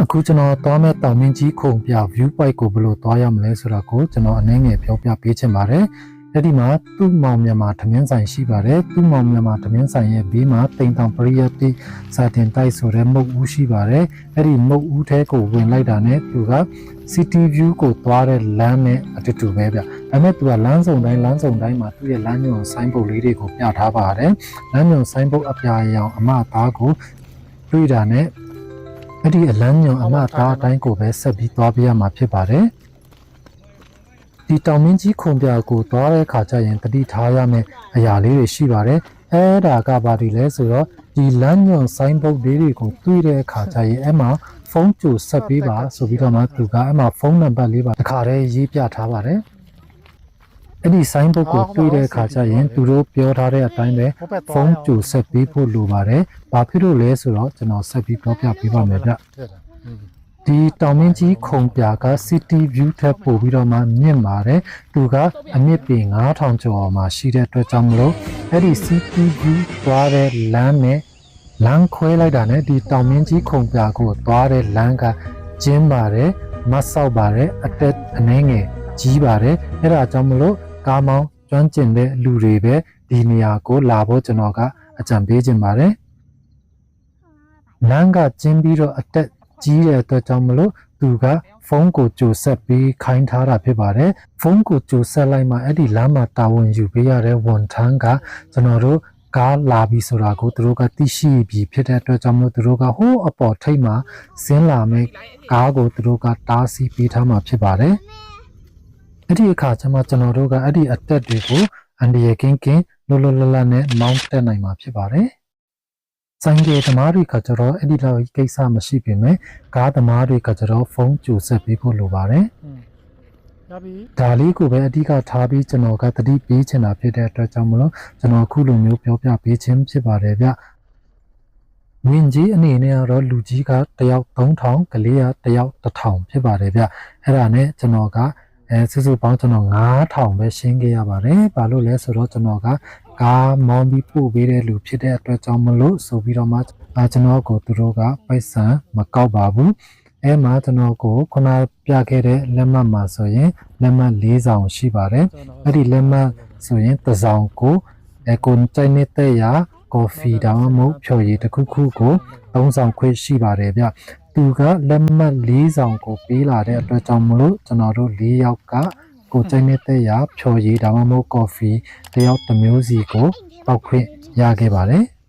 အခုကျွန်တော်သွားမဲ့တောင်မင်းကြီးခုံပြ view point ကိုဘယ်လိုသွားရမလဲဆိုတာကိုကျွန်တော်အနေငယ်ပြောပြပေးချင်ပါတယ်။အဲ့ဒီမှာသူ့မောင်မြန်မာထမင်းဆိုင်ရှိပါတယ်။သူ့မောင်မြန်မာထမင်းဆိုင်ရဲ့ဘေးမှာတိမ်တောင်ပရိယတ်တိစာတင်တိုက်ဆိုတဲ့မုတ်ဦးရှိပါတယ်။အဲ့ဒီမုတ်ဦးထဲကိုဝင်လိုက်တာနဲ့သူက city view ကိုသွားတဲ့လမ်းနဲ့အတူတူပဲဗျ။ဒါပေမဲ့သူကလမ်းစုံတိုင်းမှာသူ့ရဲ့လမ်းညွန်ဆိုင်းဘုတ်လေးတွေကိုပြထားပါတယ်။လမ်းညွန်ဆိုင်းဘုတ်အပြာရောင်အမသားကိုတွေ့တာနဲ့အဲ့ဒီအလန်းညွန်အမသားအတိုင်းကိုပဲဆက်ပြီးသွားပြရမှာဖြစ်ပါတယ်။ဒီတောင်မင်းကြီးခုံပြကိုသွားတဲ့အခါကျရင်တတိထားရမယ့်အရာလေးတွေရှိပါတယ်။အဲ့ဒါကဘာတွေလဲဆိုတော့ဒီလမ်းညွန်ဆိုင်းဘုတ်လေးတွေကိုတွေ့တဲ့အခါကျရင်အဲ့မှာဖုန်းကြိုဆက်ပေးပါဆိုပြီးတော့မှသူကအဲ့မှာဖုန်းနံပါတ်လေးပါတစ်ခါတည်းရေးပြထားပါတယ်။အဲ့ဒီဆိုင်းဘုတ်ကိုတွေ့တဲ့အခါကျရင်သူတို့ပြောထားတဲ့အတိုင်းပဲဖုန်းကြိုဆက်ပေးဖို့လိုပါတယ်။ဘာဖြစ်လို့လဲဆိုတော့ကျွန်တော်ဆက်ပြီးပြောပြပေးပါမယ်ဗျ။ဒီတောင်မင်းကြီးခုံပြက city view ထက်ပိုပြီးတော့မှမြင့်ပါတယ်။သူကအမြင့်ပေ9000ကျော်မှာရှိတဲ့အတွက်ကြောင့်မလို့အဲ့ဒီ city view သွားတဲ့လမ်းနဲ့လမ်းခွဲလိုက်တာနဲ့ဒီတောင်မင်းကြီးခုံပြကိုသွားတဲ့လမ်းကကျင်းပါတယ်။မဆောက်ပါတယ်။အတက်အနှဲငယ်ကြီးပါတယ်။အဲ့ဒါကြောင့်မလို့ကားမောင်းကျွမ်းကျင်တဲ့လူတွေပဲဒီနေရာကိုလာဖို့ကျွန်တော်ကအကြံပေးခြင်းပါတယ်။လမ်းကကျင်းပြီးတော့အတက်ကြီးတဲ့အတွက်ကြောင့်မလို့သူကဖုန်းကိုကြိုဆက်ပြီးခိုင်းထားတာဖြစ်ပါတယ်။ဖုန်းကိုကြိုဆက်လိုက်မှအဲ့ဒီလမ်းမှာတာဝန်ယူပေးရတဲ့ဝန်ထမ်းကကျွန်တော်တို့ကားလာပြီဆိုတာကိုသူတို့ကသိရှိပြီးဖြစ်တဲ့အတွက်ကြောင့်မလို့သူတို့ကဟိုးအပေါ်ထိပ်မှာဆင်းလာမယ့်ကားကိုသူတို့ကတားဆီးပေးထားမှာဖြစ်ပါတယ်။အဲ့ဒီအခါကျမှကျွန်တော်တို့ကအဲ့ဒီအတက်တွေကိုအန်ဒီရဲ့ကင်းလွတ်လပ်နဲ့မောင်းတက်နိုင်မှာဖြစ်ပါတယ်။ဆိုင်ကယ်သမားတွေကကျတော့အဲ့ဒီလောက်ကိစ္စမရှိပေမဲ့ကားသမားတွေကကျတော့ဖုန်းကြိုဆက်ပေးဖို့လိုပါတယ်။ဒါလေးကိုပဲအဓိကထားပြီးကျွန်တော်ကသတိပေးချင်တာဖြစ်တဲ့အတွက်ကြောင့်မလို့ကျွန်တော်ခုလိုမျိုးပြောပြပေးခြင်းဖြစ်ပါတယ်ဗျ။ဝင်ကြီးအနေနဲ့ကတော့လူကြီးကတယောက်3000ကလေးကတယောက်1000ဖြစ်ပါတယ်ဗျ။အဲ့ဒါနဲ့ကျွန်တော်ကစုစုပေါင်းကျွန်တော်9000ပဲရှင်းခဲ့ရပါတယ်။ဘာလို့လဲဆိုတော့ကျွန်တော်ကကားမောင်းပြီးပို့ပေးတဲ့လူဖြစ်တဲ့အတွက်ကြောင့်မလို့ဆိုပြီးတော့မှကျွန်တော်ကိုသူတို့ကပိုက်ဆံမကောက်ပါဘူး။အဲမှာကျွန်တော်ကိုခုနပြခဲ့တဲ့လက်မှတ်မှာဆိုရင်လက်မှတ်4ဆောင်ရှိပါတယ်။အဲ့ဒီလက်မှတ်ဆိုရင်တစ်ဆောင်ကိုကိုကြိုက်နေတဲ့ရာကော်ဖီတောင်မှဖြော်ရည်တစ်ခုခုကို3ဆောင်ခွင့်ရှိပါတယ်ဗျ။သူကလက်မှတ်4ဆောင်ကိုပေးလာတဲ့အတွက်ကြောင့်မလို့ကျွန်တော်တို့4ယောက်ကကိုကြိုက်နေတဲ့ရာဖြော်ရည်ဒါမှမဟုတ်ကော်ဖီတယောက်တစ်မျိုးစီကိုတောက်ခွင့်ရခဲ့ပါတယ်။